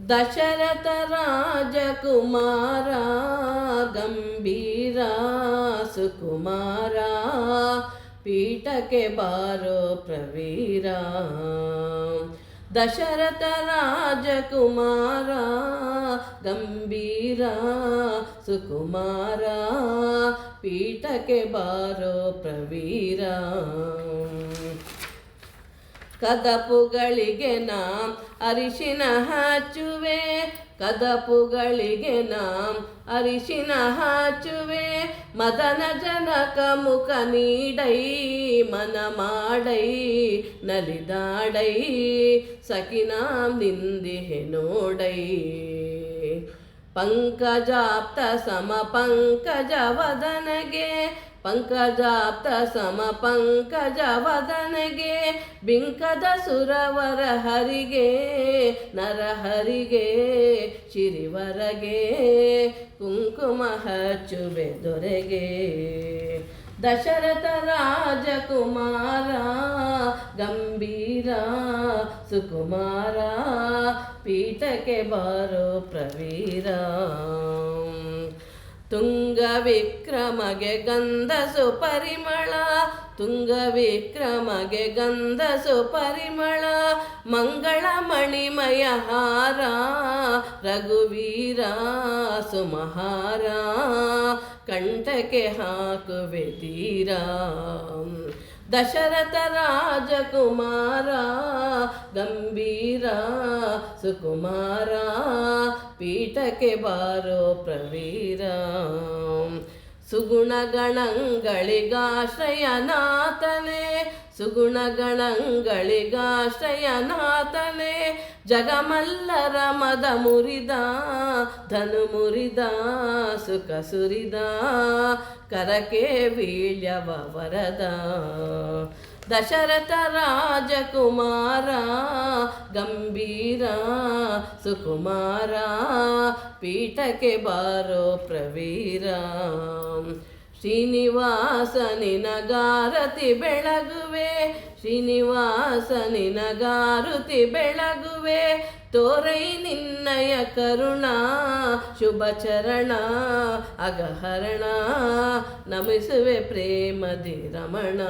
ದಶರಥ ರಾಜಕುಮಾರ ಗಂಭೀರ ಸುಕುಮಾರ ಪೀಠಕ್ಕೆ ಬಾರೋ ಪ್ರವೀರ. ದಶರಥ ರಾಜಕುಮಾರ ಗಂಭೀರ ಸುಕುಮಾರ ಪೀಠಕ್ಕೆ ಬಾರೋ ಪ್ರವೀರ. ಕದಪುಗಳಿಗೆ ನಾ ಅರಿಶಿನ ಹಚ್ಚುವೆ, ಕದಪುಗಳಿಗೆ ನಾ ಅರಿಶಿನ ಹಚ್ಚುವೆ. ಮದನ ಜನಕ ಮುಖ ನೀಡೈ ಮನ ಮಾಡೈ ನಲಿದಾಡೈ ಸಖಿನಾಂ ನಿಂದಿಹೆ ನೋಡೈ. ಪಂಕಜಾಪ್ತ ಸಮ ಪಂಕಜ ವದನಗೆ, ಪಂಕಜಾಪ್ತ ಸಮ ಪಂಕಜ ವದನಗೆ. ಬಿಂಕದ ಸುರವರ ಹರಿಗೆ ನರಹರಿಗೆ ಶಿರಿವರಗೆ. ಕುಂಕುಮ ಹಚ್ಚುವೆ ದೊರೆಗೆ. ದಶರಥ ರಾಜಕುಮಾರ ಗಂಭೀರ ಸುಕುಮಾರ ಪೀಠಕ್ಕೆ ಬಾರೋ ಪ್ರವೀರ. ತುಂಗ ವಿಕ್ರಮಗೆ ಗಂಧ ಸುಪರಿಮಳ, ತುಂಗ ವಿಕ್ರಮಗೆ ಗಂಧ ಸುಪರಿಮಳ. ಮಂಗಳ ಮಣಿಮಯ ಹಾರ ರಘುವೀರ ಸುಮಹಾರ. ಕಂಠಕ್ಕೆ ಹಾಕುವೆ ತೀರ. ದಶರಥ ರಾಜಕುಮಾರ ಗಂಭೀರ ಸುಕುಮಾರ ಪೀಠಕ್ಕೆ ಬಾರೋ ಪ್ರವೀರ. ಸುಗುಣಗಣಗಳಿಗಾಶ್ರಯನಾಥನೆ, ಸುಗುಣಗಣಗಳಿಗಾಶ್ರಯನಾಥನೆ. ಜಗಮಲ್ಲರ ಮದ ಮುರಿದ ಧನು ಮುರಿದ ಸುಖ ಸುರಿದ. ಕರಕೆ ವೀಳ್ಯವ ವರದ. ದಶರಥ ರಾಜಕುಮಾರ ಗಂಭೀರ ಸುಕುಮಾರ ಪೀಠಕ್ಕೆ ಬಾರೋ ಪ್ರವೀರ. ಶ್ರೀನಿವಾಸ ನಿನಗಾರತಿ ಬೆಳಗುವೆ, ಶ್ರೀನಿವಾಸ ನಿನಗಾರತಿ ಬೆಳಗುವೆ. ತೋರೈ ನಿನ್ನಯ ಕರುಣ ಶುಭ ಚರಣ ಅಗಹರಣ. ನಮಿಸುವೆ ಪ್ರೇಮದಿ ರಮಣ,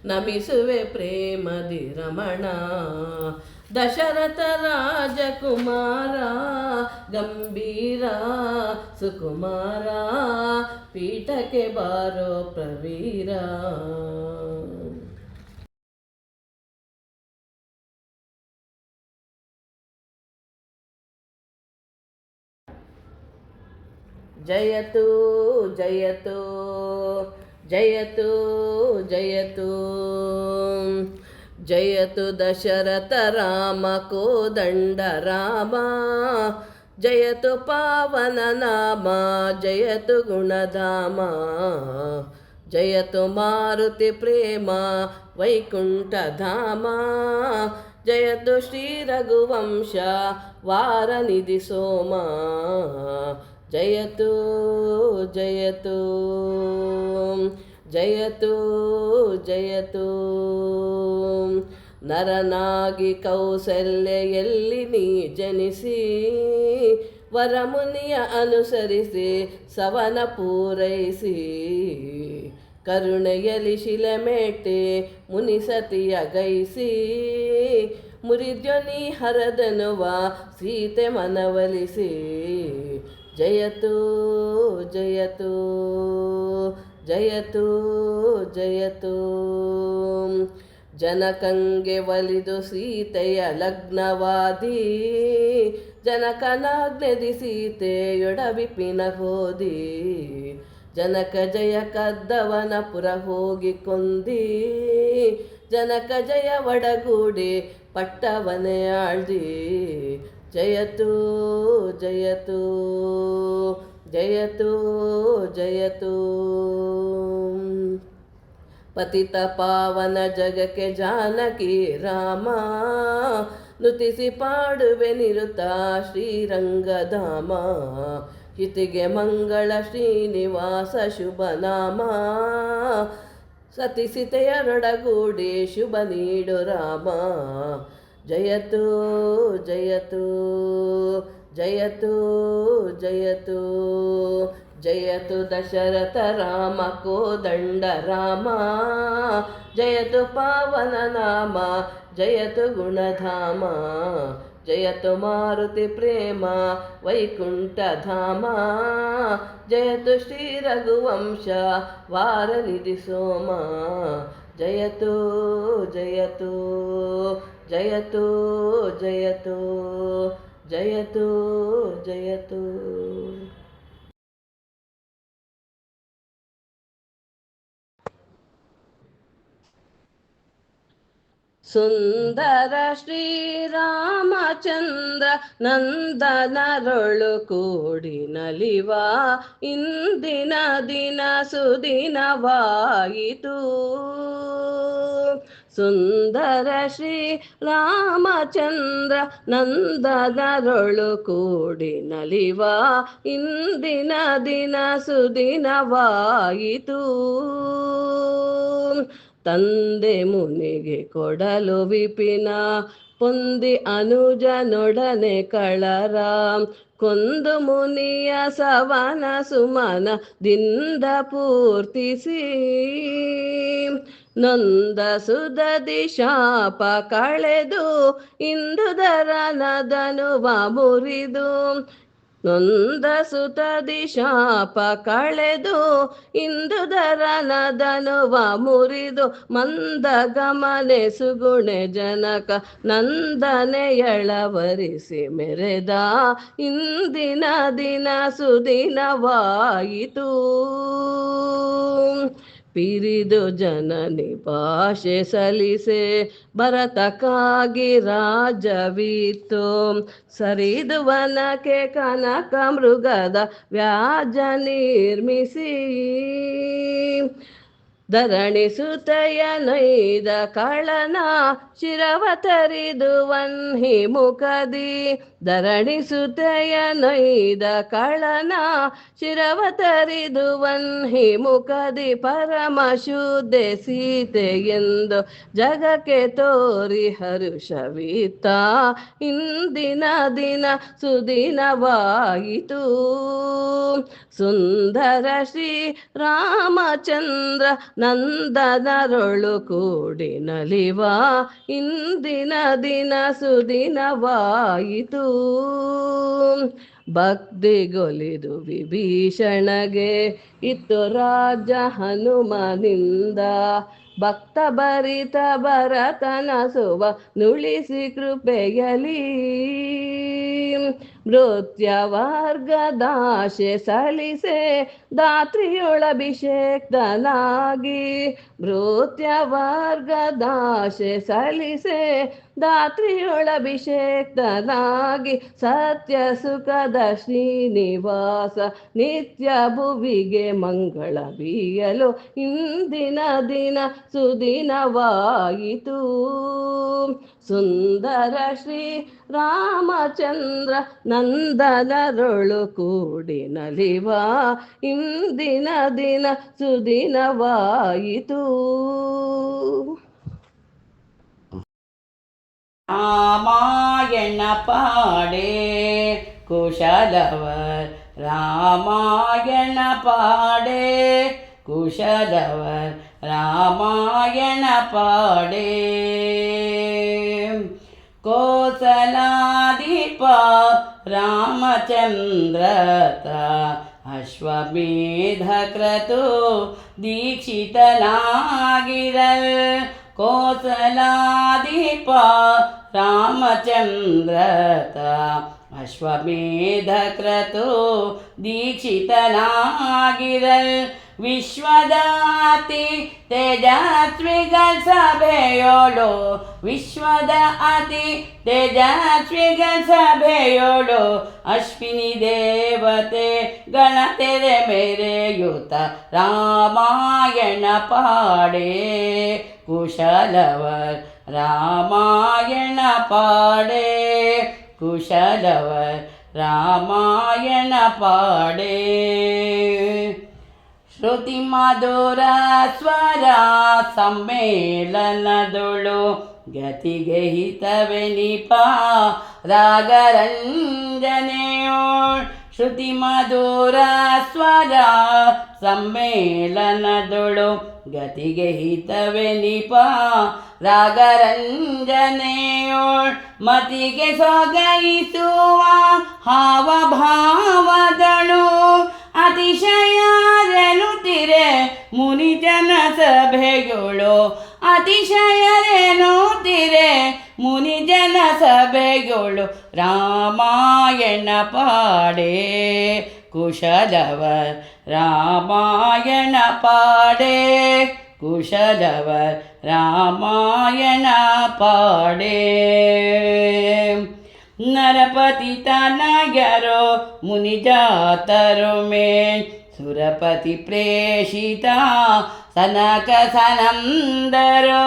ನಮಿಸುವೆ ಪ್ರೇಮದಿ ರಮಣ. ದಶರಥ ರಾಜಕುಮಾರ ಗಂಭೀರ ಸುಕುಮಾರ ಪೀಠಕ್ಕೆ ಬಾರೋ ಪ್ರವೀರ. ಜಯತು ಜಯತು ಜಯತು ಜಯತು ಜಯತು ದಶರಥ ರಾಮ ಕೋದಂಡ ರಾಮ. ಜಯತು ಪಾವನ ನಾಮ ಜಯತು ಗುಣಧಾಮ. ಜಯತು ಮಾರುತಿ ಪ್ರೇಮ ವೈಕುಂಠಧಾಮ. ಜಯತು ಶ್ರೀ ರಘುವಂಶ ವಾರನಿಧಿ ಸೋಮ. ಜಯತು ಜಯತು ಜಯತು ಜಯತು. ನರನಾಗಿ ಕೌಸಲ್ಯೆಯಲ್ಲಿ ನೀ ಜನಿಸಿ, ವರಮುನಿಯ ಅನುಸರಿಸಿ ಸವನ ಪೂರೈಸಿ. ಕರುಣೆಯಲಿ ಶಿಲೆಮೆಟ್ಟೆ ಮುನಿಸತಿಯ ಗೈಸಿ. ಮುರಿದ್ಯೊನಿ ಹರದನುವ ಸೀತೆ ಮನವಲಿಸಿ. ಜಯತು ಜಯತು ಜಯತು ಜಯತು. ಜನಕಂಗೆ ಒಲಿದು ಸೀತೆಯ ಲಗ್ನವಾದಿ. ಜನಕನಾಜ್ಞೆದಿ ಸೀತೆಯೊಡವಿಪಿನ ಹೋದಿ. ಜನಕ ಜಯ ಕದ್ದವನ ಪುರ ಹೋಗಿ ಕೊಂದಿ. ಜನಕ ಜಯ ಒಡಗೂಡಿ ಪಟ್ಟವನೇ ಆಳ್ದಿ. ಜಯತು ಜಯತು ಜಯತು ಜಯತು. ಪತಿತ ಪಾವನ ಜಗಕ್ಕೆ ಜಾನಕಿ ರಾಮ. ನುತಿಸಿ ಪಾಡುವೆ ನಿರುತ ಶ್ರೀರಂಗಧಾಮ. ಹಿತಿಗೆ ಮಂಗಳ ಶ್ರೀನಿವಾಸ ಶುಭ ನಾಮ. ಸತಿಸಿತೆಯರೊಡಗೂಡಿ ಶುಭ ನೀಡು ರಾಮ. ಜಯತು ಜಯತು ಜಯತು ಜಯತು ಜಯತು ದಶರಥ ರಾಮ ಕೋದಂಡ ರಾಮ ಜಯತು ಪಾವನ ನಾಮ ಜಯತು ಗುಣಧಾಮ ಜಯತು ಮಾರುತಿ ಪ್ರೇಮ ವೈಕುಂಠಧಾಮ ಜಯತು ಶ್ರೀ ರಘುವಂಶ ವಾರನಿಧಿ ಸೋಮ ಜಯತು ಜಯತು ಜಯತು ಜಯತು ಜಯತು ಜಯತು ಸುಂದರ ಶ್ರೀರಾಮಚಂದ್ರ ನಂದನರೊಳು ಕೂಡಿ ನಲಿವ ಇಂದಿನ ದಿನ ಸುದಿನವಾಯಿತು. ಸುಂದರ ಶ್ರೀ ರಾಮಚಂದ್ರ ನಂದನರೊಳು ಕೂಡಿ ನಲಿವ ಇಂದಿನ ದಿನ ಸುದಿನವಾಯಿತು. ತಂದೆ ಮುನಿಗೆ ಕೊಡಲು ವಿಪಿನ ಪೊಂದಿ ಅನುಜನೊಡನೆ ಕಳರ ಕೊಂದು ಮುನಿಯ ಸವನ ಸುಮನ ದಿಂದ ಪೂರ್ತಿಸಿ ನೊಂದ ಸುಧದಿ ಶಾಪ ಕಳೆದು ಇಂದುಧರನದನುವ ಮುರಿದು ನೊಂದ ಸುತದಿ ಶಾಪ ಕಳೆದು ಇಂದುಧರನದನುವ ಮುರಿದು ಮಂದ ಗಮನೆ ಸುಗುಣೆ ಜನಕ ನಂದನೆಯಳವರಿಸಿ ಮೆರೆದ ಇಂದಿನ ದಿನ ಸುದಿನವಾಯಿತು. ಪಿರಿದು ಜನನಿ ಭಾಷೆ ಸಲಿಸೆ ಭರತಕ್ಕಾಗಿ ರಾಜವಿತ್ತು ಸರಿದು ವನಕ್ಕೆ ಕನಕ ಮೃಗದ ವ್ಯಾಜ ನಿರ್ಮಿಸಿ ಧರಣಿ ಸುತಯ ನೊಯ್ದ ಕಳನ ಶಿರವ ತರಿದು ವನ್ಹಿ ಮುಖದಿ ಧರಣಿ ಸುತಯ ನೊಯ್ದ ಕಳನ ಶಿರವ ತರಿದು ವನ್ಹಿ ಮುಖದಿ ಪರಮ ಶುದ್ಧೆ ಸೀತೆ ಎಂದು ಜಗಕ್ಕೆ ತೋರಿ ಹರುಷವಿತ್ತ ಇಂದಿನ ದಿನ ಸುದಿನವಾಯಿತು. ಸುಂದರ ಶ್ರೀ ರಾಮಚಂದ್ರ ನಂದನರೊಳು ಕೂಡಿ ನಲಿವ ಇಂದಿನ ದಿನ ಸುದಿನವಾಯಿತು. ಭಕ್ತಿಗೊಲಿದು ವಿಭೀಷಣಗೆ ಇತ್ತು ರಾಜ್ಯ ಹನುಮನಿಂದ ಭಕ್ತ ಭರಿತ ಭರತನ ಸುವ ನುಳಿಸಿ ಕೃಪೆಯಲಿ ಭೃತ್ಯವರ್ಗದಾಶೆ ಸಲಿಸೆ ದಾತ್ರಿಯೊಳಭಿಷೇಕ್ತನಾಗಿ ಭೃತ್ಯವರ್ಗದಾಶೆ ಸಲಿಸೆ ದಾತ್ರಿಯೊಳಭಿಷೇಕ್ತನಾಗಿ ಸತ್ಯ ಸುಖದ ಶ್ರೀನಿವಾಸ ನಿತ್ಯ ಭುವಿಗೆ ಮಂಗಳ ಬೀಯಲು ಇಂದಿನ ದಿನ ಸುದಿನವಾಯಿತು. ಸುಂದರ ಶ್ರೀ ರಾಮಚಂದ್ರ ನಂದನರೊಳು ಕೂಡಿ ನಲಿವ ಇಂದಿನ ದಿನ ಸುದಿನವಾಯಿತು. ರಾಮಾಯಣ ಪಾಡೆ ಕುಶಲವರ್ ರಾಮಾಯಣ ಪಾಡೆ ಕುಶಲವರ್ ರಾಮಾಯಣ ಪಾಡೆ ಕೋಸಲಾಧಿಪ ರಾಮಚಂದ್ರತ ಅಶ್ವಮೇಧ ಕ್ರತು ದೀಕ್ಷಿತನಾಗಿರಲ್ ಕೋಸಲಾಧಿಪ ರಾಮಚಂದ್ರತ ಅಶ್ವಮೇಧ ಕ್ರತು ದೀಕ್ಷಿತನಾಗಿರಲ್ ವಿಶ್ವದಾತಿ ತೇಜಸ್ವಿಗಳ ಸಭೆಯೋಳು ವಿಶ್ವದ ಅತಿ ತೇಜಸ್ವಿಗಳ ಸಭೆಯೋಳು ಅಶ್ವಿನಿ ದೇವತೆ ಗಣತೆರೆ ಮೆರೆಯುತ ರಾಮಾಯಣ ಪಾಡೆ ಕುಶಲವರ್ ರಾಮಾಯಣ ಪಾಡೆ ಕುಶಲವರ್ ರಾಮಾಯಣ ಪಾಡೆ ಶ್ರುತಿ ಮಧುರ ಸ್ವರ ಸಮ್ಮೇಳನದೊಳು ಗತಿಗೆ ಹಿತವೆನಿಪ ರಾಗರಂಜನೆಯೋಳ್ ಶ್ರುತಿ ಮಧುರ ಸ್ವರ ಸಮ್ಮೇಳನದೊಳು ಗತಿಗೆ ಹಿತವೆನಿಪ ರಾಗರಂಜನೆಯೋಳ್ ಮತಿಗೆ ಸೊಗೈಸುವ ಹಾವಭಾವದಳು ಅತಿಶಯರೆನುತ್ತಿರೆ ಮುನಿಜನ ಸಭೆಗಳು ಅತಿಶಯರೆನುತ್ತಿರೆ ಮುನಿಜನ ಸಭೆಗಳು ರಾಮಾಯಣ ಪಾಡೆ ಕುಶಲವರ್ ರಾಮಾಯಣ ಪಾಡೆ ಕುಶಲವರ್ ರಾಮಾಯಣ ಪಾಡೆ ನರಪತಿ ತನಯರೋ ಮುನಿಜಾತರು ಮೇಲ್ ಸುರಪತಿ ಪ್ರೇಷಿತ ಸನಕ ಸನಂದರೋ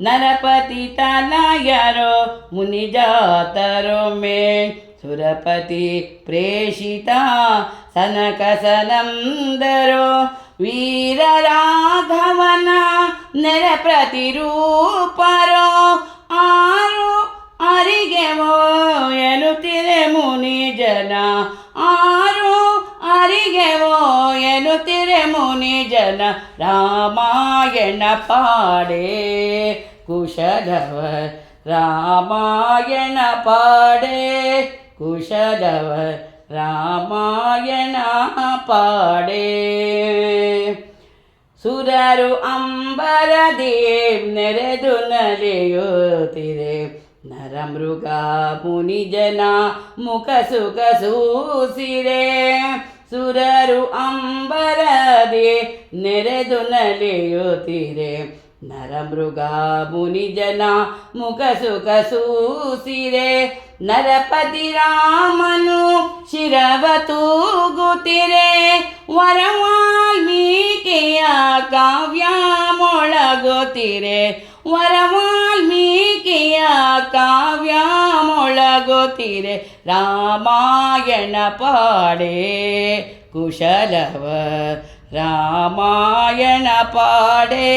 ನರಪತಿ ತನಯರೋ ಮುನಿಜಾತರು ಮೇಲ್ ಸುರಪತಿ ಪ್ರೇಷಿತ ಸನಕ ಸನಂದರೋ ವೀರ ರಾಘವನ ನೆರ ಪ್ರತಿರೂಪರೋ ಆರು ಅರಿಗೆವೋ ಎನ್ನುತ್ತಿರೆ ಮುನಿ ಜನ ಆರು ಅರಿಗೆವೋ ಎನ್ನುತ್ತಿರೆ ಮುನಿ ಜನ ರಾಮಾಯಣ ಪಾಡೆ ಕುಶಲವರ್ ರಾಮಾಯಣ ಪಾಡೆ ಕುಶಲವರ್ ರಾಮಾಯಣ ಪಾಡೆ ಸುರರು ಅಂಬರದೇವ್ ನೆರೆದು ನಲಿಯುತ್ತಿರೆ ನರಮೃಗ ಮುನಿಜನ ಮುಖ ಸುಖ ಸೂಸಿರೆ ಸುರರು ಅಂಬರದೆ ನೆರೆದು ನಲಿಯುತ್ತಿರೆ ನರಮೃಗ ಮುನಿಜನ ಮುಖ ಸುಖ ಸೂಸಿರೆ ನರಪತಿ ರಾಮನು ಶಿರವ ತೂಗುತ್ತಿರೆ ವರವಾಲ್ಮೀಕಿಯ ಕಾವ್ಯ ಮೊಳಗುತ್ತಿರೆ ವರವಾಲ್ಮೀಕಿಯ ಕಾವ್ಯ ಮೊಳಗುತ್ತಿರೆ ರಾಮಾಯಣ ಪಾಡೆ ಕುಶಲವರ್ ರಾಮಾಯಣ ಪಾಡೆ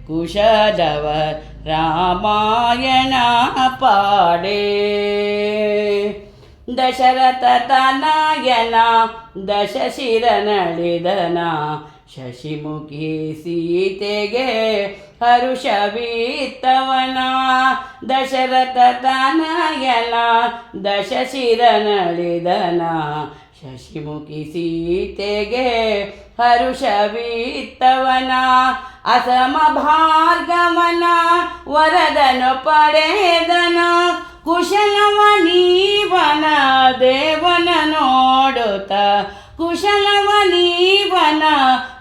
ಕುಶಲವರ್ ರಾಮಾಯಣ ಪಾಡೆ ದಶರಥ ತನಯನ ದಶಶಿರನಳಿದನ ಶಶಿಮುಖಿ ಸೀತೆಗೆ ಹರುಷವಿತ್ತವನ ದಶರಥ ತನಯನ ದಶಶಿರನಳಿದನ ಶಶಿಮುಖಿ ಸೀತೆಗೆ ಹರುಷವಿತ್ತವನ ಅಸಮ ಭಾರ್ಗವನ ವರದನು ಪಡೆದನ ಕುಶಲವನೀವನ ದೇವನ ನೋಡುತ್ತ ಕುಶಲವನೀವನ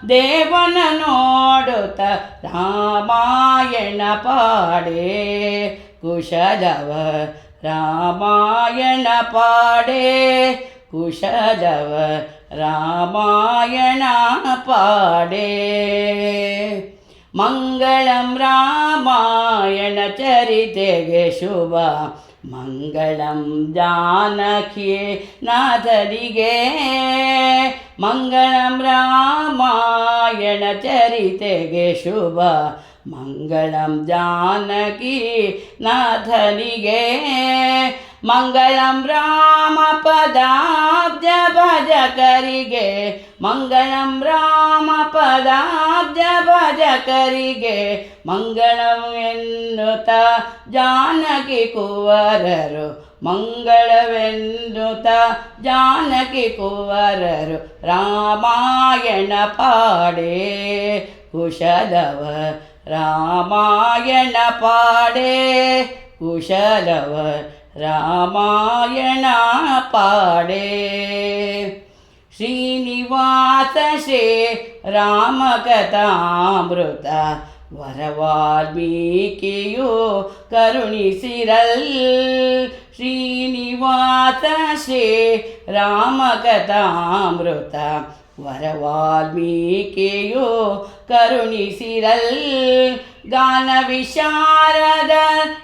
ದೇವನ ನೋಡುತ್ತ ರಾಮಾಯಣ ಪಾಡೆ ಕುಶಲವರ್ ರಾಮಾಯಣ ಪಾಡೆ ಕುಶಲವರ್ ರಾಮಾಯಣ ಪಾಡೆ ಮಂಗಳಂ ರಾಮಾಯಣ ಚರಿತೆಗೆ ಶುಭ ಮಂಗಳಂ ಜಾನಕಿ ನಾಥರಿಗೆ ಮಂಗಳಂ ರಾಮಾಯಣ ಚರಿತೆಗೆ ಶುಭ ಮಂಗಳಂ ಜಾನಕಿ ನಾಥನಿಗೆ ಮಂಗಳಂ ರಾಮ ಪದಾಬ್ಜ ಭಜಕರಿಗೆ ಮಂಗಳಂ ರಾಮ ಪದಾಬ್ಜ ಭಜಕರಿಗೆ ಮಂಗಳಂ ಎನ್ನುತ್ತ ಜಾನಕಿ ಕುವರರು ಮಂಗಳವೆನ್ನುತ್ತ ಜಾನಕಿ ಕುವರರು ರಾಮಾಯಣ ಪಾಡೆ ಕುಶಲವರ್ ರಾಮಾಯಣ ಪಾಡೆ ಕುಶಲವರ್ ರಾಮಾಯಣ ಪಾಡೆ ಶ್ರೀನಿವಾಸ ಶ್ರೀ ರಾಮಕಥಾಮೃತ ವರವಾಲ್ಮೀಕಿಯು ಕರುಣಿಸಿರಲ್ ಶ್ರೀನಿವಾಸ ಶ್ರೀ ರಾಮಕಥಾಮೃತ ವರವಾಲ್ಮೀಕಿಯು ಕರುಣಿಸಿರಲ್ ಗಾನ ವಿಶಾರದ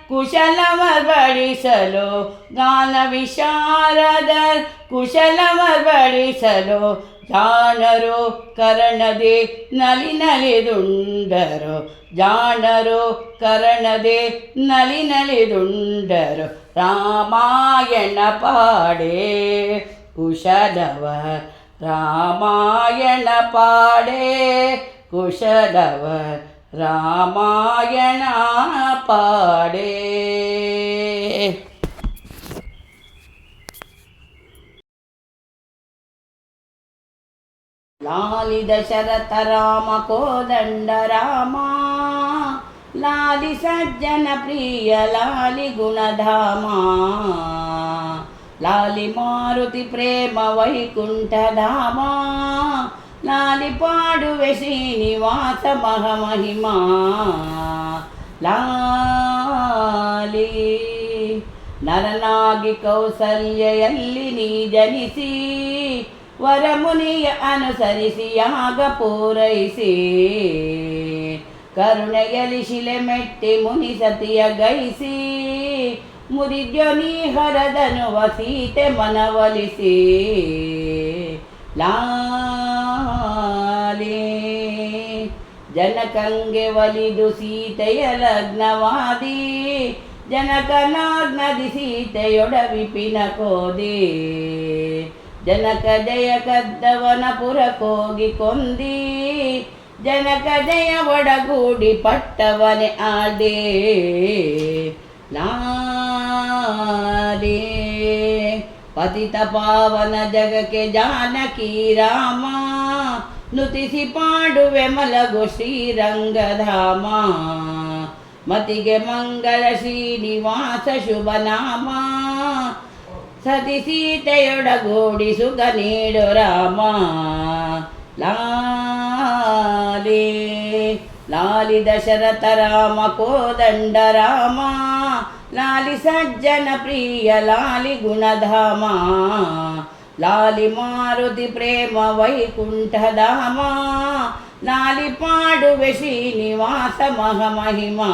ಕುಶಲವರ್ ಬಡಿಸಲು ಗಾನ ವಿಶಾರದ ಕುಶಲವರ್ ಬಡಿಸಲು ಜಾಣರು ಕರಣದೆ ನಲಿ ನಲಿದುಂಡರು, ಜಾಣರು ಕರಣದೆ ನಲಿ ನಲಿದುಂಡರು. ರಾಮಾಯಣ ಪಾಡೆ ಕುಶಲವ, ರಾಮಾಯಣ ಪಾಡೆ ಕುಶಲವ, ರಾಮಾಯಣ ಪಾಡೆ. ಲಾಲಿ ದಶರಥ ರಾಮ ಕೋದಂಡ ರಾಮ, ಲಾಲಿ ಸಜ್ಜನ ಪ್ರಿಯ ಲಾಲಿ ಗುಣಧಾಮ, ಲಾಲಿ ಮಾರುತಿ ಪ್ರೇಮ ವೈಕುಂಠಧಾಮ, ಲಾಲಿ ಪಾಡುವೆ ಶ್ರೀನಿವಾಸ ಮಹಮಹಿಮಾ. ಲಾಲಿ ನರನಾಗಿ ಕೌಸಲ್ಯಲ್ಲಿ ನೀ ಜನಿಸಿ, ವರಮುನಿಯ ಅನುಸರಿಸಿ ಯಾಗ ಪೂರೈಸಿ, ಕರುಣೆಯಲಿ ಶಿಲೆ ಮೆಟ್ಟಿ ಮುನಿ ಸತಿಯ ಗೈಸಿ, ಮುರಿದ್ಯೋ ನೀ ಹರದನುವ ಸೀತೆ ಮನವೊಲಿಸಿ. ಲಾಲಿ ಜನಕಂಗೆ ಒಲಿದು ಸೀತೆಯ ಲಗ್ನವಾದಿ, ಜನಕನಾಗ್ನದಿ ಸೀತೆಯೊಡ ವಿಪಿನ ಕೋದಿ, ಜನಕ ಜಯ ಕದ್ದವನ ಪುರಕೋಗಿ ಕೊಂದಿ, ಜನಕ ಜಯ ಒಡಗೂಡಿ ಪಟ್ಟವನೆ ಆಡೆ. ಲಾಲಿ ಪತಿತ ಪಾವನ ಜಗಕ್ಕೆ ಜಾನಕಿ ರಾಮ, ನುತಿಸಿ ಪಾಡುವೆ ಮಲಗು ಶ್ರೀರಂಗಧಾಮ, ಮತಿಗೆ ಮಂಗಳ ಶ್ರೀನಿವಾಸ ಶುಭನಾಮ, ಸತಿ ಸೀತೆಯೊಡಗೂಡಿ ಸುಖ ನೀಡು ರಾಮ. ಲಾಲಿ ಲಾಲಿ ದಶರಥ ರಾಮ ಕೋದಂಡ ರಾಮ, ಲಾಲಿ ಸಜ್ಜನ ಪ್ರಿಯ ಲಾಲಿ ಗುಣಧಾಮ, ಲಾಲಿ ಮಾರುತಿ ಪ್ರೇಮ ವೈಕುಂಠಧಾಮ, ಲಾಲಿ ಪಾಡುವೆ ಶ್ರೀನಿವಾಸ ಮಹಮಹಿಮಾ.